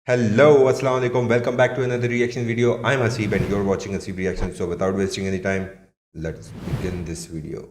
Hello, Assalamu alaikum. Welcome back to another reaction video. I'm Hasib and you're watching Hasib Reaction. So without wasting any time, let's begin this video.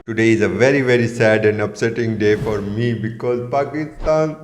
Today is a very sad and upsetting day for me because Pakistan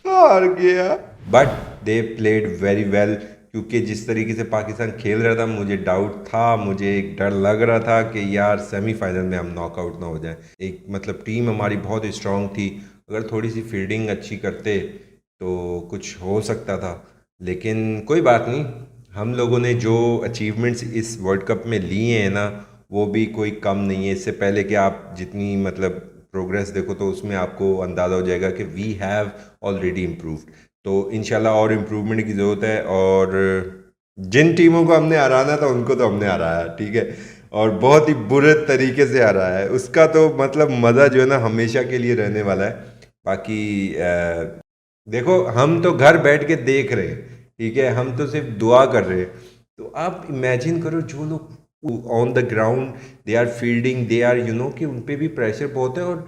हार गया. But they played very well क्योंकि जिस तरीके से पाकिस्तान खेल रहा था मुझे डाउट था, मुझे एक डर लग रहा था कि यार सेमीफाइनल में हम नॉकआउट ना हो जाएं. एक मतलब टीम हमारी बहुत स्ट्रांग थी, अगर थोड़ी सी फील्डिंग अच्छी करते तो कुछ हो सकता था. लेकिन कोई बात नहीं, हम लोगों ने जो अचीवमेंट्स इस वर्ल्ड कप में लिए हैं ना वो भी कोई कम नहीं है. इससे पहले कि आप जितनी मतलब प्रोग्रेस देखो तो उसमें आपको अंदाज़ा हो जाएगा कि वी हैव ऑलरेडी इम्प्रूव्ड. तो इंशाल्लाह और इम्प्रूवमेंट की ज़रूरत है. और जिन टीमों को हमने हराना था उनको तो हमने हराया, ठीक है, और बहुत ही बुरे तरीके से हराया है. उसका तो मतलब मज़ा जो है ना हमेशा के लिए रहने वाला है. बाकी देखो हम तो घर बैठ के देख रहे हैं, ठीक है, हम तो सिर्फ दुआ कर रहे हैं. तो आप इमेजिन करो जो लोग on the ground they are fielding, they are कि उन पे भी प्रेशर बहुत है. और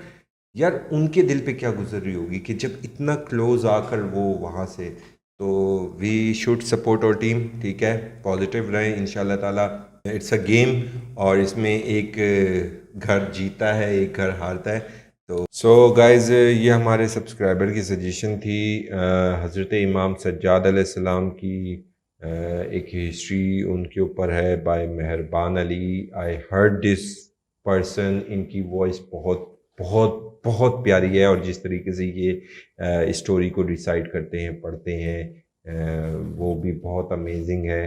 यार उनके दिल पे क्या गुजर रही होगी कि जब इतना क्लोज आकर वो वहाँ से. तो we should support our team, ठीक है, पॉजिटिव रहें इंशाल्लाह ताला. इट्स अ गेम और इसमें एक घर जीता है एक घर हारता है. तो सो गाइज़ ये हमारे सब्सक्राइबर की सजेशन थी. हज़रत इमाम सज्जाद अलैहिस्सलाम की एक हिस्ट्री उनके ऊपर है बाय मेहरबान Ali. I heard this person, इनकी वॉइस बहुत बहुत बहुत प्यारी है और जिस तरीके से ये स्टोरी को डिसाइड करते हैं, पढ़ते हैं, वो भी बहुत अमेजिंग है.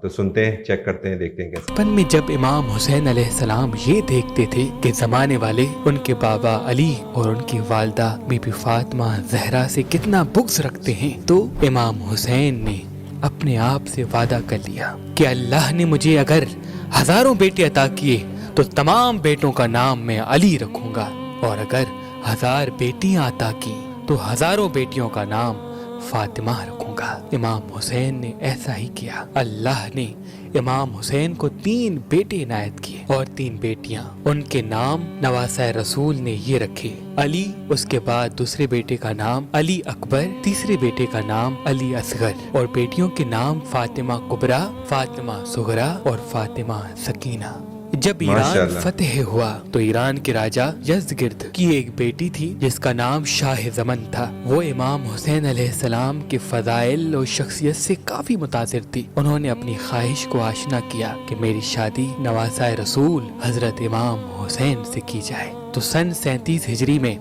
तो सुनते हैं, चेक करते हैं, देखते हैं कैसे. बचपन में जब इमाम हुसैन अलैहिस्सलाम ये देखते थे कि ज़माने वाले उनके बाबा अली और उनकी वालदा बीबी फातिमा ज़हरा से कितना बुग़्ज़ रखते हैं, तो इमाम हुसैन ने अपने आप से वादा कर लिया कि अल्लाह ने मुझे अगर हज़ारों बेटे अता किए तो तमाम बेटों का नाम मैं अली रखूंगा, और अगर 1000 बेटियां अता की तो हज़ारों बेटियों का नाम फातिमा रखूंगा. इमाम हुसैन ने ऐसा ही किया. अल्लाह ने इमाम हुसैन को 3 बेटे इनायत किए और 3 बेटियां. उनके नाम नवासा रसूल ने ये रखे, अली, उसके बाद दूसरे बेटे का नाम अली अकबर, तीसरे बेटे का नाम अली असगर, और बेटियों के नाम फातिमा कुबरा, फातिमा सुगरा और फातिमा सकीना. जब ईरान फतेह हुआ तो ईरान के राजा यज़गिर्द की एक बेटी थी जिसका नाम शाह ज़मन था. वो इमाम हुसैन अलैहिस्सलाम के फ़ज़ाइल और शख्सियत से काफ़ी मुतासिर थी. उन्होंने अपनी ख्वाहिश को आशना किया कि मेरी शादी नवासा रसूल हज़रत इमाम हुसैन से की जाए. तो सन 37 हिजरी में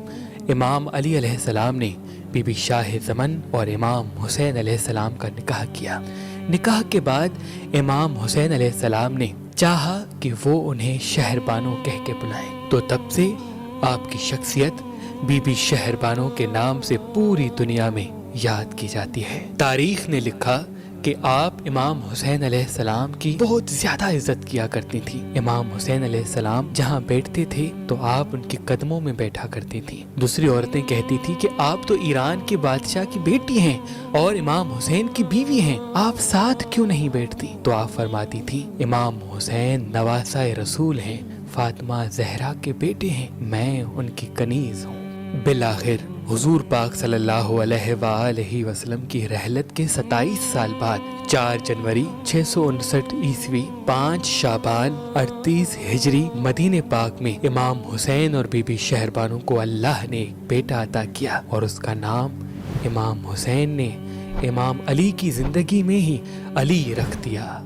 इमाम अली अलैहिस्सलाम ने बीबी शाह ज़मन और इमाम हुसैन अलैहिस्सलाम का निकाह किया. निकाह के बाद इमाम हुसैन अलैहिस्सलाम ने चाहा कि वो उन्हें शहरबानो कह के बुलाएं. तो तब से आपकी शख्सियत बीबी शहरबानो के नाम से पूरी दुनिया में याद की जाती है. तारीख ने लिखा कि आप इमाम हुसैन अलैहिस्सलाम की बहुत ज्यादा इज्जत किया करती थी. इमाम हुसैन अलैहिस्सलाम जहाँ बैठते थे तो आप उनके कदमों में बैठा करती थी. दूसरी औरतें कहती थी कि आप तो ईरान के बादशाह की बेटी हैं और इमाम हुसैन की बीवी हैं, आप साथ क्यों नहीं बैठती. तो आप फरमाती थी, इमाम हुसैन नवासा रसूल हैं, फातिमा ज़हरा के बेटे हैं, मैं उनकी कनीज हूँ. बिलाखिर हुजूर पाक सल्लल्लाहु अलैहि वसल्लम की रहलत के 27 साल बाद 4 जनवरी 659 ईस्वी 5 शाबान 38 हिजरी मदीने पाक में इमाम हुसैन और बीबी शहरबानो को अल्लाह ने एक बेटा अता किया और उसका नाम इमाम हुसैन ने इमाम अली की जिंदगी में ही अली रख दिया.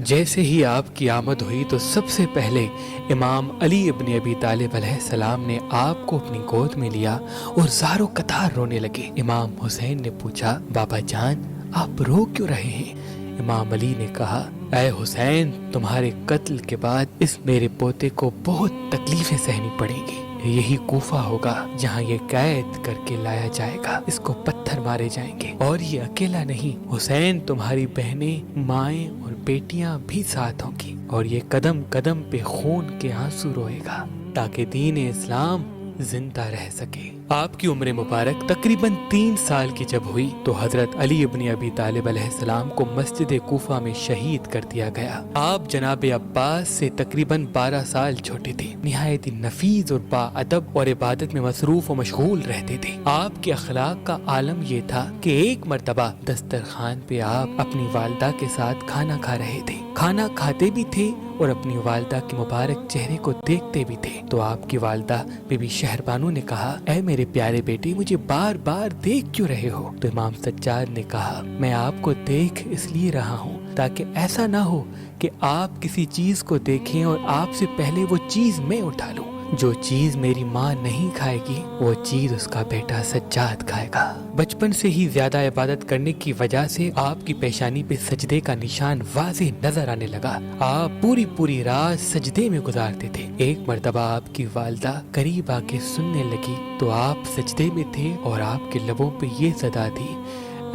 जैसे ही आपकी आमद हुई तो सबसे पहले इमाम अली इब्न अबी तालिब अलैहिस्सलाम ने आपको अपनी गोद में लिया और ज़ारो कतार रोने लगे. इमाम हुसैन ने पूछा, बाबा जान आप रो क्यों रहे हैं. इमाम अली ने कहा, ऐ हुसैन, तुम्हारे कत्ल के बाद इस मेरे पोते को बहुत तकलीफें सहनी पड़ेंगी. यही कोफा होगा जहाँ ये कैद करके लाया जाएगा। इसको पत्थर मारे जाएंगे। और ये अकेला नहीं, हुसैन तुम्हारी बहनें, माएँ और बेटियां भी साथ होंगी। और ये कदम कदम पे खून के आंसू रोएगा ताकि दीन इस्लाम जिंदा रह सके। आपकी उम्र मुबारक तकरीबन 3 साल की जब हुई तो हजरत अली इब्न अबी तालिब अलैहिस्सलाम को मस्जिद कूफा में शहीद कर दिया गया। आप जनाब अब्बास से तकरीबन 12 साल छोटे थे। निहायत ही नफीस और बाअदब और इबादत में मसरूफ और मशगूल रहते थे। आपके अखलाक का आलम ये था कि एक मर्तबा दस्तरखान पे आप अपनी वालदा के साथ खाना खा रहे थे। खाना खाते भी थे और अपनी वालदा के मुबारक चेहरे को देखते भी थे। तो आपकी वालदा बीबी शहरबानू ने कहा, ऐ मेरे प्यारे बेटे, मुझे बार बार देख क्यों रहे हो? तो इमाम सज्जाद ने कहा, मैं आपको देख इसलिए रहा हूँ ताकि ऐसा ना हो कि आप किसी चीज को देखें और आपसे पहले वो चीज मैं उठा लूं। जो चीज मेरी माँ नहीं खाएगी वो चीज उसका बेटा सज्जाद खाएगा। बचपन से ही ज्यादा इबादत करने की वजह से आपकी पेशानी पे सजदे का निशान वाज़ेह नजर आने लगा। आप पूरी पूरी रात सजदे में गुजारते थे। एक मर्तबा आपकी वालदा करीब आके सुनने लगी तो आप सजदे में थे और आपके लबों पे ये सदा थी,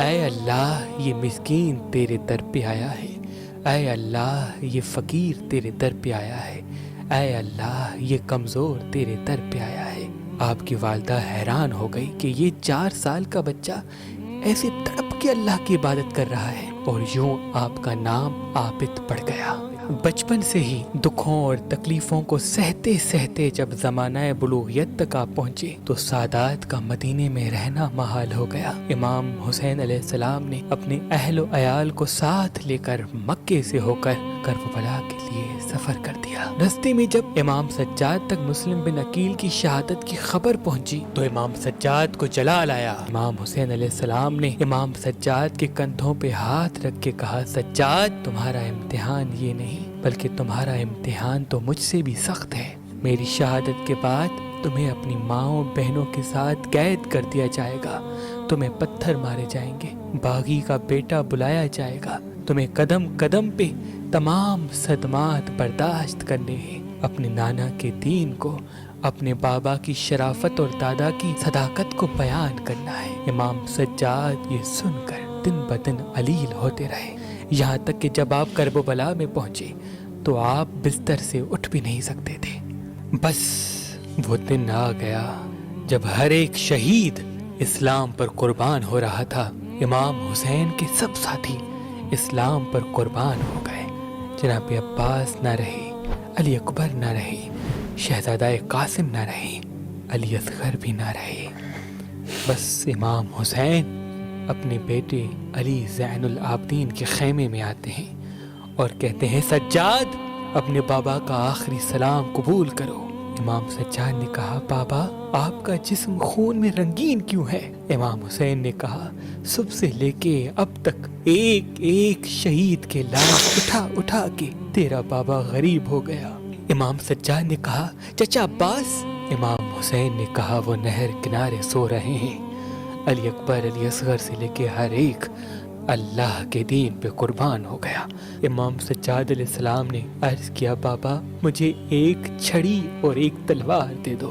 ऐ अल्लाह, ये मिस्कीन तेरे दर पे आया है। ऐ अल्लाह, ये फकीर तेरे दर पे आया है। ऐ अल्लाह, ये कमजोर तेरे दर पे आया है। आपकी वालदा हैरान हो गई कि ये 4 साल का बच्चा ऐसे तड़प के अल्लाह की इबादत कर रहा है। और यूं आपका नाम आबिद पड़ गया। बचपन से ही दुखों और तकलीफों को सहते सहते जब ज़माना बुलूगियत तक आप पहुँचे तो सादात का मदीने में रहना महाल हो गया। इमाम हुसैन अलैहिस्सलाम ने अपने अहलो अयाल को साथ लेकर मक्के से होकर करबला के लिए सफर कर दिया। रास्ते में जब इमाम सज्जाद तक मुस्लिम बिन अकील की शहादत की खबर पहुंची तो इमाम सज्जाद को जलाल आया। इमाम हुसैन अलैहिस्सलाम ने इमाम सज्जाद के कंधों पे हाथ रख के कहा, सज्जाद, तुम्हारा इम्तिहान ये नहीं बल्कि तुम्हारा इम्तिहान तो मुझसे भी सख्त है। मेरी शहादत के बाद तुम्हें अपनी माओ बहनों के साथ कैद कर दिया जाएगा। तुम्हें पत्थर मारे जाएंगे, बागी का बेटा बुलाया जाएगा। तुम्हें कदम कदम पे तमाम सदमात बर्दाश्त करने हैं। अपने नाना के दीन को, अपने बाबा की शराफत और दादा की सदाकत को बयान करना है। इमाम सज्जाद ये सुनकर दिन ब दिन अलील होते रहे। यहाँ तक कि जब आप करबला में पहुंचे तो आप बिस्तर से उठ भी नहीं सकते थे। बस वो दिन आ गया जब हर एक शहीद इस्लाम पर कुर्बान हो रहा था। इमाम हुसैन के सब साथी इस्लाम पर कुर्बान हो गए। जनाब अब्बास न रहे, अली अकबर न रहे, शहजादा कासिम न रहे, अली असगर भी न रहे। बस इमाम हुसैन अपने बेटे अली ज़ैनुल आबदीन के खैमे में आते हैं और कहते हैं, सज्जाद, अपने बाबा का आखिरी सलाम कबूल करो। इमाम सज्जाद ने कहा, बाबा, आपका जिस्म खून में रंगीन क्यों है? इमाम हुसैन ने कहा, सुबह से लेके अब तक एक एक शहीद के लाश उठा उठा के तेरा बाबा गरीब हो गया। इमाम सज्जाद ने कहा, चचा अब्बास? इमाम हुसैन ने कहा, वो नहर किनारे सो रहे हैं। अली अकबर, अली असगर से लेके हर एक अल्लाह के दीन पे कुर्बान हो गया। इमाम सज्जाद अलैहिस्सलाम ने अर्ज किया, बाबा, मुझे एक छड़ी और एक तलवार दे दो।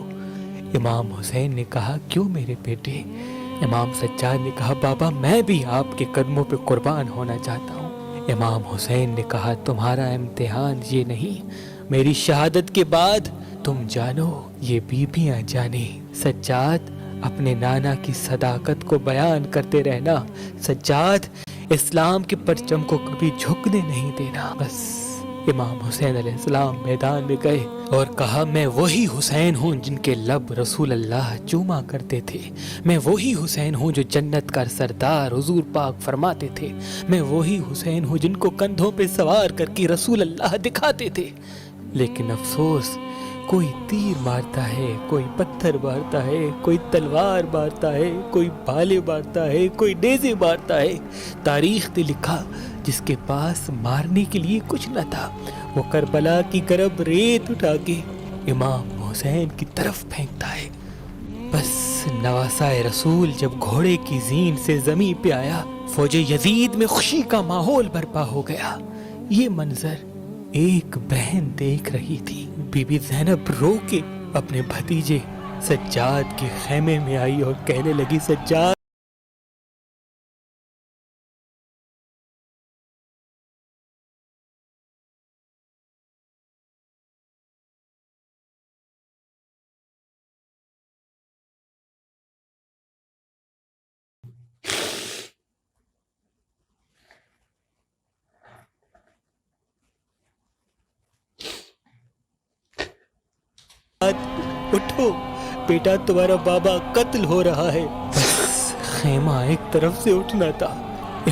इमाम हुसैन ने कहा, क्यों मेरे बेटे? इमाम सज्जाद ने कहा, बाबा, मैं भी आपके कदमों पे कुर्बान होना चाहता हूँ। इमाम हुसैन ने कहा, तुम्हारा इम्तिहान ये नहीं, मेरी शहादत के बाद तुम जानो, ये बीबियाँ जाने। सज्जाद, अपने नाना की सदाकत को बयान करते रहना। सज्जाद, इस्लाम के परचम को कभी झुकने नहीं देना। बस इमाम हुसैन अलैहिस्सलाम मैदान में गए और कहा, मैं वही हुसैन हूँ जिनके लब रसूल अल्लाह चूमा करते थे। मैं वही हुसैन हूँ जो जन्नत का सरदार हुजूर पाक फरमाते थे। मैं वही हुसैन हूँ जिनको कंधों पे सवार करके रसूल अल्लाह दिखाते थे। लेकिन अफसोस, कोई तीर मारता है, कोई पत्थर मारता है, कोई तलवार मारता है, कोई भाले मारता है, कोई नेज़े मारता है। तारीख ने लिखा, जिसके पास मारने के लिए कुछ न था, वो करबला की गरब रेत उठा के इमाम हुसैन की तरफ फेंकता है। बस नवासाए रसूल जब घोड़े की जीन से जमीन पे आया, फौजे यजीद में खुशी का माहौल बर्पा हो गया। ये मंजर एक बहन देख रही थी। बीबी ज़ैनब रो के अपने भतीजे سجاد کے خیمے میں آئی اور کہنے لگی سجاد اٹھو بیٹا تمہارا بابا قتل ہو رہا ہے. بس خیمہ ایک طرف سے اٹھنا تھا.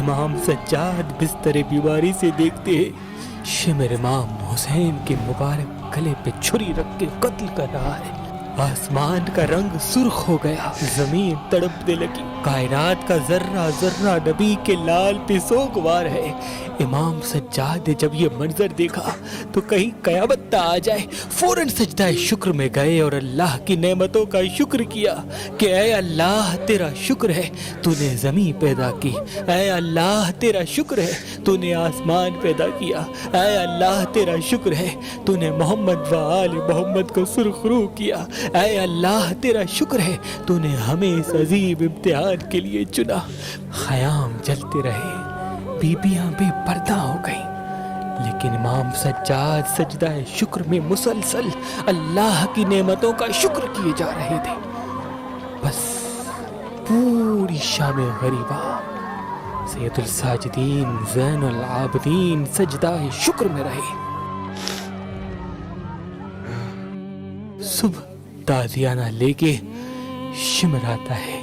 امام سجاد بستر بیماری سے دیکھتے ہیں شمر امام حسین کے مبارک گلے پہ چھری رکھ کے قتل کر رہا ہے. آسمان کا رنگ سرخ ہو گیا, زمین تڑپنے لگی, کائنات کا ذرہ ذرہ نبی کے لال پہ سوگوار ہے. امام سجاد نے جب یہ منظر دیکھا تو کہیں قیامت نہ آ جائے, فوراً سجدہ شکر میں گئے اور اللہ کی نعمتوں کا شکر کیا کہ اے اللہ تیرا شکر ہے تو نے زمین پیدا کی, اے اللہ تیرا شکر ہے تو نے آسمان پیدا کیا, اے اللہ تیرا شکر ہے تو نے محمد و آل محمد کو سرخرو کیا, اے اللہ تیرا شکر ہے تو نے ہمیں اس عظیم امتحان کے لیے چنا. خیام جلتے رہے, بیبیاں بے پردہ ہو گئیں, لیکن امام سجاد سجدہ شکر میں مسلسل اللہ کی نعمتوں کا شکر کیے جا رہے تھے. بس پوری شام غریبہ سید الساجدین زین العابدین سجدہ شکر میں رہے. صبح تازیانہ لے کے شمر آتا ہے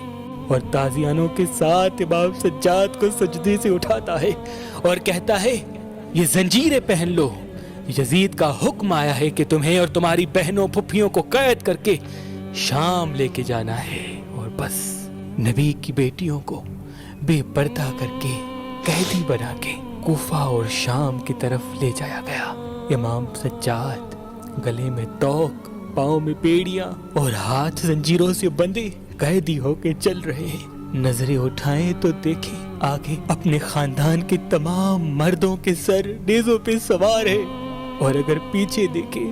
اور تازیانوں کے ساتھ امام سجاد کو سجدے سے اٹھاتا ہے اور کہتا ہے یہ زنجیریں پہن لو, یزید کا حکم آیا ہے کہ تمہیں اور تمہاری بہنوں پھپھیوں کو قید کر کے شام لے کے جانا ہے. اور بس نبی کی بیٹیوں کو بے پردہ کر کے قیدی بنا کے کوفہ اور شام کی طرف لے جایا گیا. امام سجاد گلے میں توق, پاؤں میں بیڑیاں اور ہاتھ زنجیروں سے بندھے قیدی ہو کے چل رہے ہیں. نظریں اٹھائیں تو دیکھیں آگے اپنے خاندان کے تمام مردوں کے سر نیزوں پہ سوار ہے, اور اگر پیچھے دیکھیں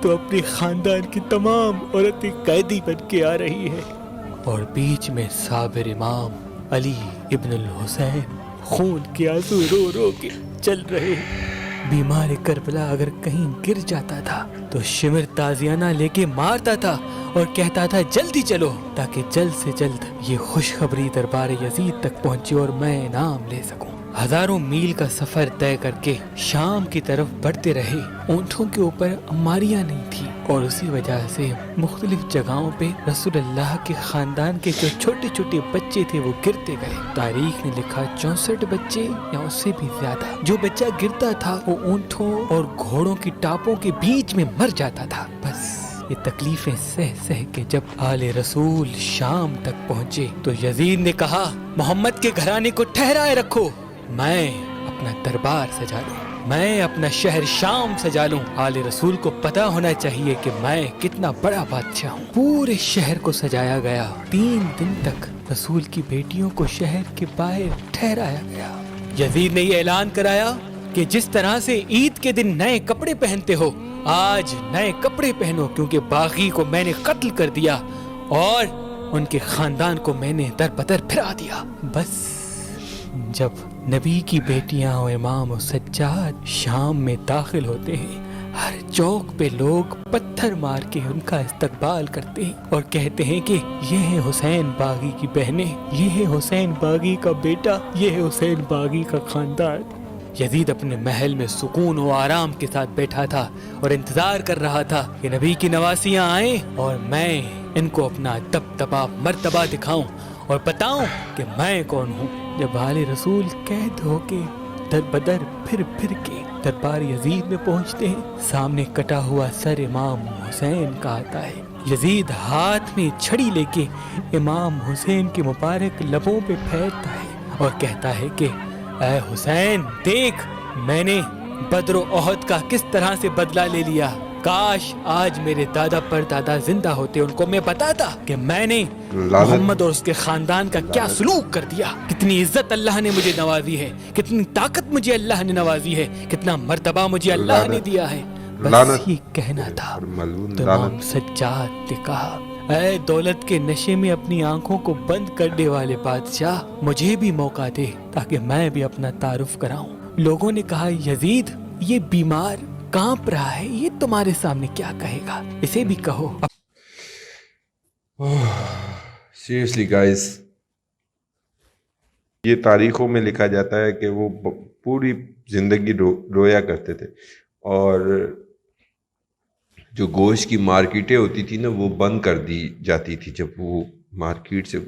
تو اپنے خاندان کی تمام عورتیں قیدی بن کے آ رہی ہے. اور بیچ میں صابر امام علی ابن الحسین خون کے آنسو رو رو کے چل رہے ہیں. بیمار کربلا اگر کہیں گر جاتا تھا تو شمر تازیانہ لے کے مارتا تھا اور کہتا تھا جلدی چلو تاکہ جلد سے جلد یہ خوشخبری دربار یزید تک پہنچے اور میں انعام لے سکوں. ہزاروں میل کا سفر طے کر کے شام کی طرف بڑھتے رہے. اونٹوں کے اوپر اماریاں نہیں تھی اور اسی وجہ سے مختلف جگہوں پہ رسول اللہ کے خاندان کے جو چھوٹے چھوٹے بچے تھے وہ گرتے گئے. تاریخ نے لکھا 64 بچے یا اس سے بھی زیادہ. جو بچہ گرتا تھا وہ اونٹوں اور گھوڑوں کی ٹاپوں کے بیچ میں مر جاتا تھا. بس یہ تکلیفیں سہ سہ کے جب آل رسول شام تک پہنچے تو یزید نے کہا محمد کے گھرانے کو ٹھہرائے رکھو, میں اپنا دربار سجا لوں, میں اپنا شہر شام سجا لوں. آل رسول کو پتا ہونا چاہیے کہ میں کتنا بڑا بادشاہ ہوں. پورے شہر کو سجایا گیا. 3 دن تک رسول کی بیٹیوں کو شہر کے باہر ٹھہرایا گیا. یزید نے یہ اعلان کرایا کہ جس طرح سے عید کے دن نئے کپڑے پہنتے ہو آج نئے کپڑے پہنو, کیونکہ باغی کو میں نے قتل کر دیا اور ان کے خاندان کو میں نے در بدر پھرا دیا. بس جب نبی کی بیٹیاں اور امام سجاد شام میں داخل ہوتے ہیں ہر چوک پہ لوگ پتھر مار کے ان کا استقبال کرتے ہیں اور کہتے ہیں کہ یہ ہے حسین باغی کی بہنیں, یہ ہے حسین باغی کا بیٹا, یہ ہے حسین باغی کا خاندان. یزید اپنے محل میں سکون و آرام کے ساتھ بیٹھا تھا اور انتظار کر رہا تھا کہ نبی کی نواسیاں آئیں اور میں ان کو اپنا دبدبا مرتبہ دکھاؤں اور بتاؤں کہ میں کون ہوں. جب آل رسول قید ہو کے در بدر پھر پھر کے دربار یزید میں پہنچتے ہیں سامنے کٹا ہوا سر امام حسین کا آتا ہے. یزید ہاتھ میں چھڑی لے کے امام حسین کے مبارک لبوں پہ پھیرتا ہے اور کہتا ہے کہ اے حسین دیکھ, میں نے بدر و احد کا کس طرح سے بدلہ لے لیا. کاش آج میرے دادا پر دادا زندہ ہوتے, ان کو میں بتاتا کہ میں نے محمد اور اس کے خاندان کا کیا سلوک کر دیا, کتنی عزت اللہ نے مجھے نوازی ہے, کتنی طاقت مجھے اللہ نے نوازی ہے, کتنا مرتبہ مجھے اللہ نے دیا ہے. بس یہ کہنا تھا تو امام سجاد نے کہا اے دولت کے نشے میں اپنی آنکھوں کو بند کرنے والے بادشاہ، مجھے بھی موقع دے تاکہ میں بھی اپنا تعارف کراؤں۔ لوگوں نے کہا یزید یہ بیمار کانپ رہا ہے، یہ تمہارے سامنے کیا کہے گا، اسے بھی کہو۔ سیریسلی گائز، یہ تاریخوں میں لکھا جاتا ہے کہ وہ پوری زندگی رویا کرتے تھے، اور جو گوشت کی مارکیٹیں ہوتی تھی نا وہ بند کر دی جاتی تھی۔ جب وہ مارکیٹ سے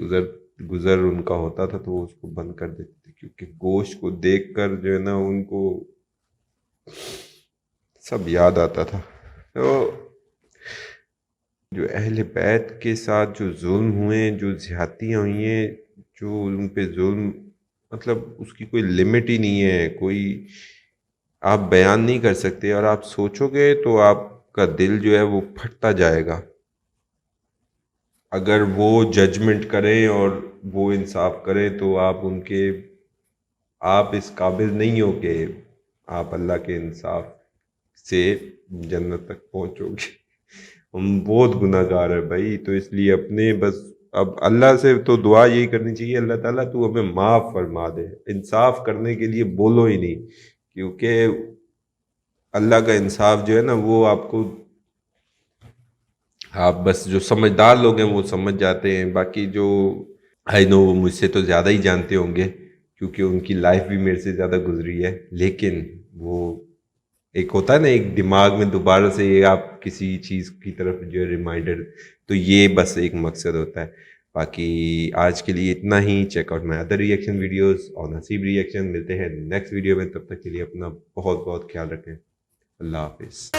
گزر ان کا ہوتا تھا تو وہ اس کو بند کر دیتے تھے، کیونکہ گوشت کو دیکھ کر جو ہے نا ان کو سب یاد آتا تھا۔ تو جو اہل بیت کے ساتھ جو ظلم ہوئے، جو زیادتیاں ہوئی ہیں، جو ان پہ ظلم، مطلب اس کی کوئی لمٹ ہی نہیں ہے، کوئی آپ بیان نہیں کر سکتے، اور آپ سوچو گے تو آپ کا دل جو ہے وہ پھٹتا جائے گا۔ اگر وہ ججمنٹ کریں اور وہ انصاف کریں تو آپ اس قابل نہیں ہو کہ آپ اللہ کے انصاف سے جنت تک پہنچو گے۔ ہم بہت گناہ گار ہیں بھائی، تو اس لیے اپنے بس اب اللہ سے تو دعا یہی کرنی چاہیے، اللہ تعالیٰ تو ہمیں معاف فرما دے۔ انصاف کرنے کے لیے بولو ہی نہیں، کیونکہ اللہ کا انصاف جو ہے نا وہ آپ بس جو سمجھدار لوگ ہیں وہ سمجھ جاتے ہیں، باقی جو آئی نو وہ مجھ سے تو زیادہ ہی جانتے ہوں گے کیونکہ ان کی لائف بھی میرے سے زیادہ گزری ہے، لیکن وہ ایک ہوتا ہے نا ایک دماغ میں دوبارہ سے یہ آپ کسی چیز کی طرف جو ہے ریمائنڈر، تو یہ بس ایک مقصد ہوتا ہے۔ باقی آج کے لیے اتنا ہی۔ Check out my other reaction videos اور نصیب ریئیکشن۔ ملتے ہیں نیکسٹ ویڈیو میں، تب تک کے لیے اپنا بہت بہت خیال رکھیں۔ اللہ حافظ۔